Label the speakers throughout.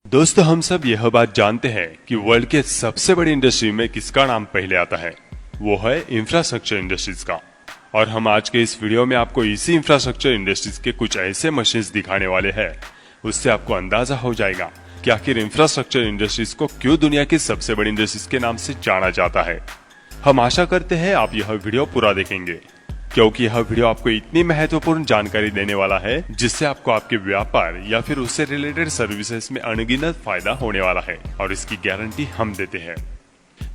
Speaker 1: दोस्तों, हम सब यह बात जानते हैं कि वर्ल्ड के सबसे बड़ी इंडस्ट्री में किसका नाम पहले आता है। वो है इंफ्रास्ट्रक्चर इंडस्ट्रीज का। और हम आज के इस वीडियो में आपको इसी इंफ्रास्ट्रक्चर इंडस्ट्रीज के कुछ ऐसे मशीन्स दिखाने वाले हैं, उससे आपको अंदाजा हो जाएगा कि आखिर इंफ्रास्ट्रक्चर इंडस्ट्रीज को क्यों दुनिया की सबसे बड़ी इंडस्ट्रीज के नाम से जाना जाता है। हम आशा करते हैं आप यह वीडियो पूरा देखेंगे, क्योंकि यह वीडियो आपको इतनी महत्वपूर्ण जानकारी देने वाला है जिससे आपको आपके व्यापार या फिर उससे रिलेटेड सर्विसेज में अनगिनत फायदा होने वाला है, और इसकी गारंटी हम देते हैं।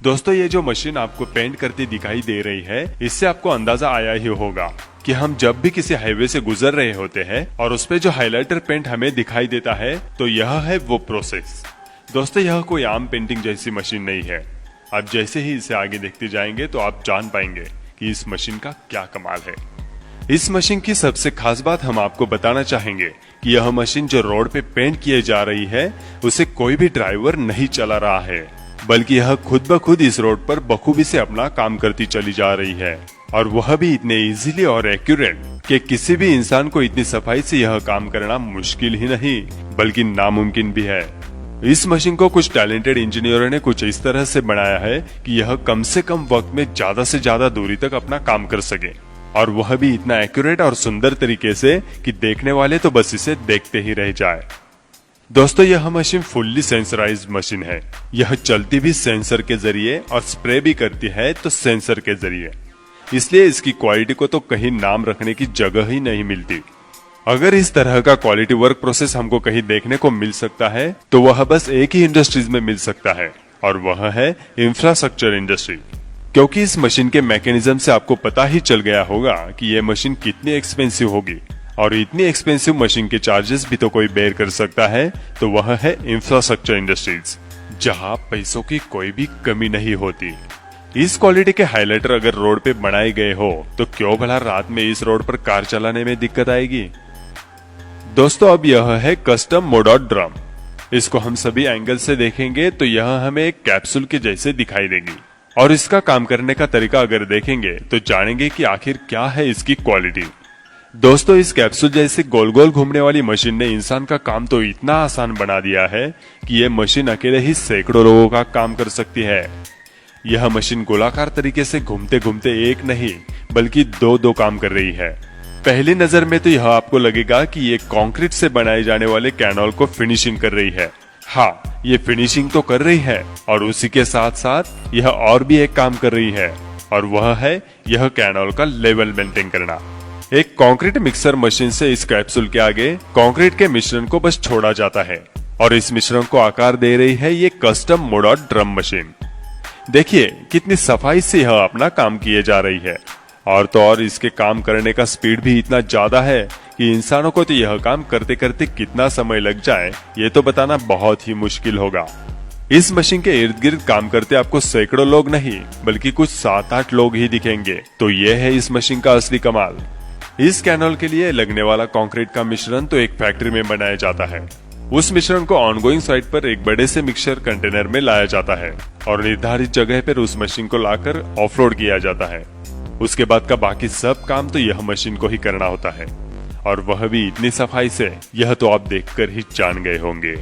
Speaker 1: दोस्तों, ये जो मशीन आपको पेंट करती दिखाई दे रही है, इससे आपको अंदाजा आया ही होगा कि हम जब भी किसी हाईवे से गुजर रहे होते हैं और उस पे जो हाइलाइटर पेंट हमें दिखाई देता है, तो यह है वो प्रोसेस। दोस्तों, यह कोई आम पेंटिंग जैसी मशीन नहीं है। आप जैसे ही इसे आगे देखते जाएंगे तो आप जान पाएंगे कि इस मशीन का क्या कमाल है। इस मशीन की सबसे खास बात हम आपको बताना चाहेंगे कि यह मशीन जो रोड पे पेंट किए जा रही है, उसे कोई भी ड्राइवर नहीं चला रहा है, बल्कि यह खुद ब खुद इस रोड पर बखूबी से अपना काम करती चली जा रही है, और वह भी इतने इजीली और एक्यूरेट कि किसी भी इंसान को इतनी सफाई से यह काम करना मुश्किल ही नहीं बल्कि नामुमकिन भी है। इस मशीन को कुछ टैलेंटेड इंजीनियरों ने कुछ इस तरह से बनाया है कि यह कम से कम वक्त में ज्यादा से ज्यादा दूरी तक अपना काम कर सके, और वह भी इतना एक्यूरेट और सुंदर तरीके से कि देखने वाले तो बस इसे देखते ही रह जाए। दोस्तों, यह मशीन फुल्ली सेंसराइज्ड मशीन है। यह चलती भी सेंसर के जरिए और स्प्रे भी करती है तो सेंसर के जरिए, इसलिए इसकी क्वालिटी को तो कहीं नाम रखने की जगह ही नहीं मिलती। अगर इस तरह का क्वालिटी वर्क प्रोसेस हमको कहीं देखने को मिल सकता है तो वह बस एक ही इंडस्ट्रीज में मिल सकता है, और वह है इंफ्रास्ट्रक्चर इंडस्ट्री। क्योंकि इस मशीन के मैकेनिज्म से आपको पता ही चल गया होगा कि यह मशीन कितनी एक्सपेंसिव होगी, और इतनी एक्सपेंसिव मशीन के चार्जेस भी तो कोई बेयर कर सकता है, तो वह है इंफ्रास्ट्रक्चर इंडस्ट्रीज, जहां पैसों की कोई भी कमी नहीं होती। इस क्वालिटी के हाइलाइटर अगर रोड पे बनाए गए हो तो क्यों भला रात में इस रोड पर कार चलाने में दिक्कत आएगी। दोस्तों, अब यह है कस्टम मोडॉट ड्रम। इसको हम सभी एंगल से देखेंगे तो यह हमें एक कैप्सूल के जैसे दिखाई देगी, और इसका काम करने का तरीका अगर देखेंगे तो जानेंगे कि आखिर क्या है इसकी क्वालिटी। दोस्तों, इस कैप्सूल जैसे गोल गोल घूमने वाली मशीन ने इंसान का काम तो इतना आसान बना दिया है कि यह मशीन अकेले ही सैकड़ों लोगों का काम कर सकती है। यह मशीन गोलाकार तरीके से घूमते घूमते एक नहीं बल्कि दो काम कर रही है। पहली नजर में तो यह आपको लगेगा कि ये कंक्रीट से बनाए जाने वाले कैनॉल को फिनिशिंग कर रही है। हाँ, ये फिनिशिंग तो कर रही है, और उसी के साथ साथ यह और भी एक काम कर रही है, और वह है यह कैनॉल का लेवल मेंटेन करना। एक कंक्रीट मिक्सर मशीन से इस कैप्सूल के आगे कंक्रीट के मिश्रण को बस छोड़ा जाता है, और इस मिश्रण को आकार दे रही है ये कस्टम मोडॉट ड्रम मशीन। देखिए कितनी सफाई से यह अपना काम किए जा रही है, और तो और इसके काम करने का स्पीड भी इतना ज्यादा है कि इंसानों को तो यह काम करते करते कितना समय लग जाए ये तो बताना बहुत ही मुश्किल होगा। इस मशीन के इर्द गिर्द काम करते आपको सैकड़ों लोग नहीं बल्कि कुछ 7-8 लोग ही दिखेंगे, तो ये है इस मशीन का असली कमाल। इस कैनल के लिए लगने वाला कंक्रीट का मिश्रण तो एक फैक्ट्री में बनाया जाता है। उस मिश्रण को ऑनगोइंग साइट पर एक बड़े से मिक्सर कंटेनर में लाया जाता है, और निर्धारित जगह पर उस मशीन को लाकर ऑफलोड किया जाता है। उसके बाद का बाकी सब काम तो यह मशीन को ही करना होता है, और वह भी इतनी सफाई से, यह तो आप देखकर ही जान गए होंगे।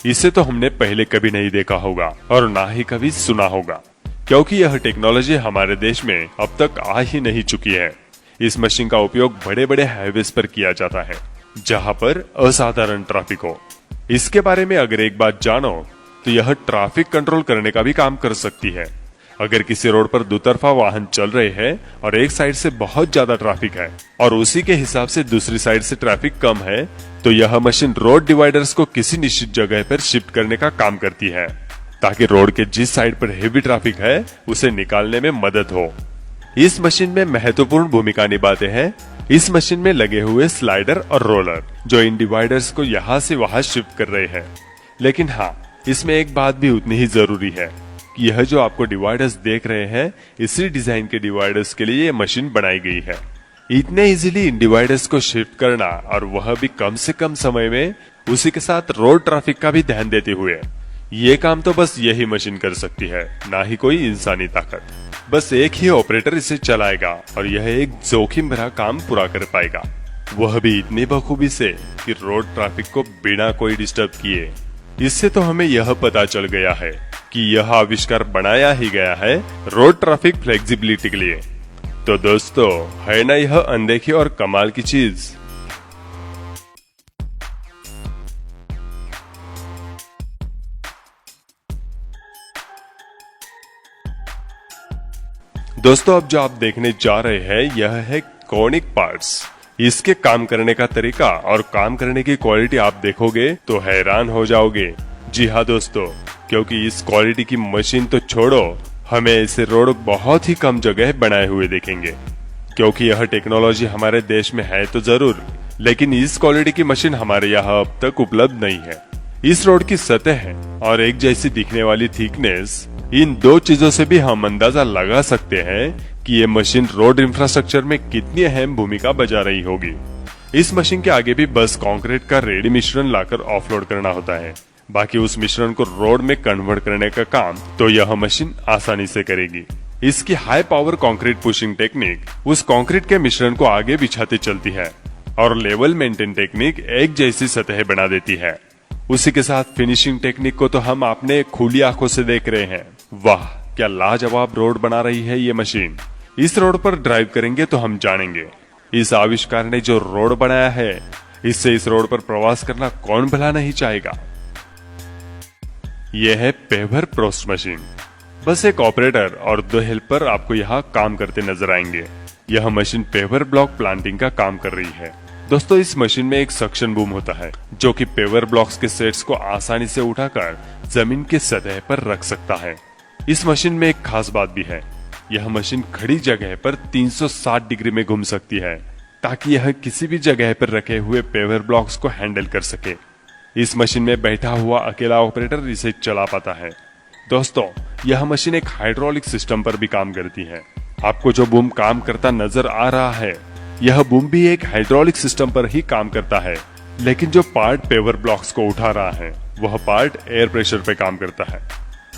Speaker 1: इसे तो हमने पहले कभी नहीं देखा होगा और ना ही कभी सुना होगा, क्योंकि यह टेक्नोलॉजी हमारे देश में अब तक आ ही नहीं चुकी है। इस मशीन का उपयोग बड़े बड़े हाईवेज पर किया जाता है, जहां पर असाधारण ट्रैफिक हो। इसके बारे में अगर एक बात जानो तो यह ट्रैफिक कंट्रोल करने का भी काम कर सकती है। अगर किसी रोड पर दुतरफा वाहन चल रहे हैं और एक साइड से बहुत ज्यादा ट्रैफिक है और उसी के हिसाब से दूसरी साइड से ट्रैफिक कम है, तो यह मशीन रोड डिवाइडर्स को किसी निश्चित जगह पर शिफ्ट करने का काम करती है, ताकि रोड के जिस साइड पर हेवी ट्रैफिक है उसे निकालने में मदद हो। इस मशीन में महत्वपूर्ण भूमिका निभाते हैं इस मशीन में लगे हुए स्लाइडर और रोलर, जो इन डिवाइडर्स को यहाँ से वहां शिफ्ट कर रहे हैं। लेकिन हाँ, इसमें एक बात भी उतनी ही जरूरी है कि यह जो आपको डिवाइडर्स देख रहे हैं, इसी डिजाइन के डिवाइडर्स के लिए ये मशीन बनाई गई है। इतने इजीली इन डिवाइडर्स को शिफ्ट करना, और वह भी कम से कम समय में, उसी के साथ रोड ट्रैफिक का भी ध्यान देते हुए, ये काम तो बस यही मशीन कर सकती है, ना ही कोई इंसानी ताकत। बस एक ही ऑपरेटर इसे चलाएगा और यह एक जोखिम भरा काम पूरा कर पाएगा। वह भी इतनी बखूबी से कि रोड ट्रैफिक को बिना कोई डिस्टर्ब किए। इससे तो हमें यह पता चल गया है कि यह आविष्कार बनाया ही गया है रोड ट्रैफिक फ्लेक्सिबिलिटी के लिए। तो दोस्तों, है ना यह अनदेखी और कमाल की चीज। दोस्तों, अब जो आप देखने जा रहे हैं यह है कॉनिक पार्ट्स। इसके काम करने का तरीका और काम करने की क्वालिटी आप देखोगे तो हैरान हो जाओगे। जी हाँ दोस्तों, क्योंकि इस क्वालिटी की मशीन तो छोड़ो, हमें ऐसे रोड बहुत ही कम जगह बनाए हुए देखेंगे। क्योंकि यह टेक्नोलॉजी हमारे देश में है तो जरूर, लेकिन इस क्वालिटी की मशीन हमारे यहाँ अब तक उपलब्ध नहीं है। इस रोड की सतह और एक जैसी दिखने वाली थिकनेस, इन दो चीजों से भी हम अंदाजा लगा सकते हैं कि ये मशीन रोड इंफ्रास्ट्रक्चर में कितनी अहम भूमिका बजा रही होगी। इस मशीन के आगे भी बस कंक्रीट का रेडी मिश्रण लाकर ऑफलोड करना होता है। बाकी उस मिश्रण को रोड में कन्वर्ट करने का काम तो यह मशीन आसानी से करेगी। इसकी high power concrete pushing technique उस कंक्रीट के मिश्रण को आगे बिछाते चलती है और लेवल मेंटेन टेक्निक एक जैसी सतह बना देती है। उसी के साथ फिनिशिंग टेक्निक को तो हम अपने खुली आंखों से देख रहे हैं। वाह, क्या लाजवाब रोड बना रही है ये मशीन। इस रोड पर ड्राइव करेंगे तो हम जानेंगे इस आविष्कार ने जो रोड बनाया है, इससे इस रोड पर प्रवास करना कौन भला नहीं चाहेगा। यह है पेवर प्रोस्ट मशीन। बस एक ऑपरेटर और 2 हेल्पर आपको यहाँ काम करते नजर आएंगे। यह मशीन पेवर ब्लॉक प्लांटिंग का काम कर रही है। दोस्तों, इस मशीन में एक सक्शन बूम होता है जो कि पेवर ब्लॉक्स के सेट्स को आसानी से उठाकर जमीन की सतह पर रख सकता है। इस मशीन में एक खास बात भी है, यह मशीन खड़ी जगह पर 360 डिग्री में घूम सकती है ताकि यह किसी भी जगह पर रखे हुए पेवर ब्लॉक्स को हैंडल कर सके। इस मशीन में बैठा हुआ अकेला ऑपरेटर इसे चला पाता है। दोस्तों, यह मशीन एक हाइड्रोलिक सिस्टम पर भी काम करती है। आपको जो बूम काम करता नजर आ रहा है, यह बूम भी एक हाइड्रोलिक सिस्टम पर ही काम करता है, लेकिन जो पार्ट पेवर ब्लॉक्स को उठा रहा है वह पार्ट एयर प्रेशर पे काम करता है।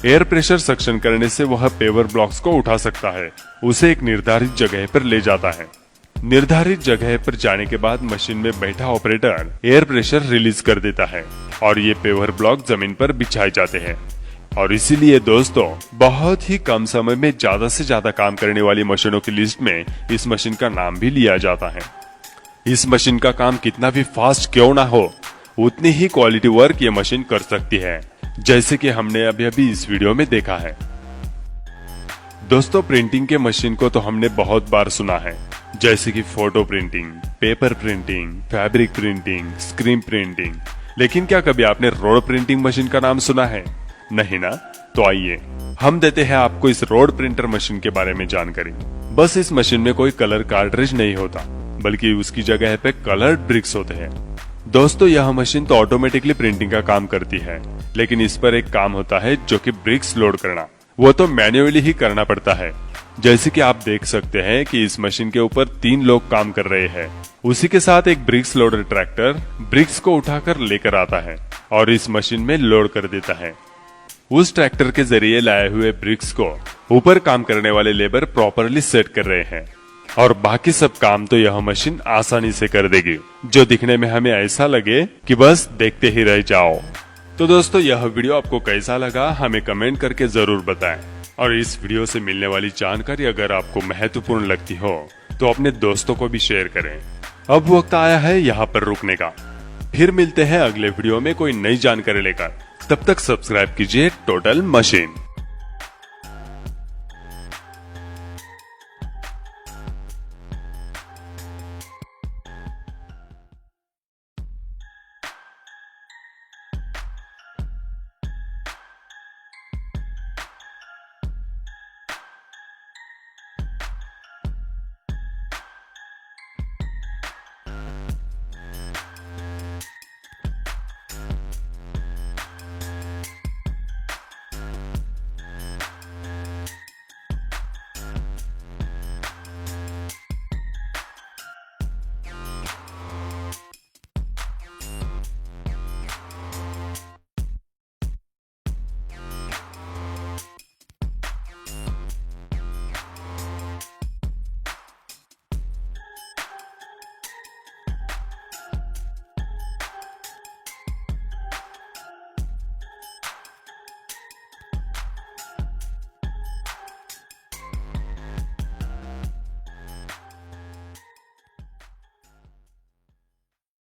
Speaker 1: एयर प्रेशर सक्शन करने से वह पेवर ब्लॉक्स को उठा सकता है, उसे एक निर्धारित जगह पर ले जाता है। निर्धारित जगह पर जाने के बाद मशीन में बैठा ऑपरेटर एयर प्रेशर रिलीज कर देता है और ये पेवर ब्लॉक जमीन पर बिछाए जाते हैं। और इसीलिए दोस्तों, बहुत ही कम समय में ज्यादा से ज्यादा काम करने वाली मशीनों की लिस्ट में इस मशीन का नाम भी लिया जाता है। इस मशीन का काम कितना भी फास्ट क्यों ना हो, उतनी ही क्वालिटी वर्क ये मशीन कर सकती है, जैसे कि हमने अभी इस वीडियो में देखा है। दोस्तों, प्रिंटिंग के मशीन को तो हमने बहुत बार सुना है, जैसे कि photo printing, paper printing, fabric printing, screen printing. लेकिन क्या कभी आपने रोड प्रिंटिंग मशीन का नाम सुना है? नहीं ना? तो आइए हम देते हैं आपको इस रोड प्रिंटर मशीन के बारे में जानकारी। बस इस मशीन में कोई कलर कार्ट्रिज नहीं होता, बल्कि उसकी जगह पे कलर्ड ब्रिक्स होते हैं। दोस्तों, यह मशीन तो ऑटोमेटिकली प्रिंटिंग का काम करती है, लेकिन इस पर एक काम होता है जो कि ब्रिक्स लोड करना, वो तो मैन्युअली ही करना पड़ता है। जैसे कि आप देख सकते हैं कि इस मशीन के ऊपर 3 लोग काम कर रहे हैं। उसी के साथ एक ब्रिक्स लोडर ट्रैक्टर ब्रिक्स को उठाकर लेकर आता है और इस मशीन में लोड कर देता है। उस ट्रैक्टर के जरिए लाए हुए ब्रिक्स को ऊपर काम करने वाले लेबर प्रॉपरली सेट कर रहे हैं और बाकी सब काम तो यह मशीन आसानी से कर देगी, जो दिखने में हमें ऐसा लगे कि बस देखते ही रह जाओ। तो दोस्तों, यह वीडियो आपको कैसा लगा हमें कमेंट करके जरूर बताएं। और इस वीडियो से मिलने वाली जानकारी अगर आपको महत्वपूर्ण लगती हो तो अपने दोस्तों को भी शेयर करें। अब वक्त आया है यहाँ पर रुकने का। फिर मिलते हैं अगले वीडियो में कोई नई जानकारी लेकर। तब तक सब्सक्राइब कीजिए टोटल मशीन।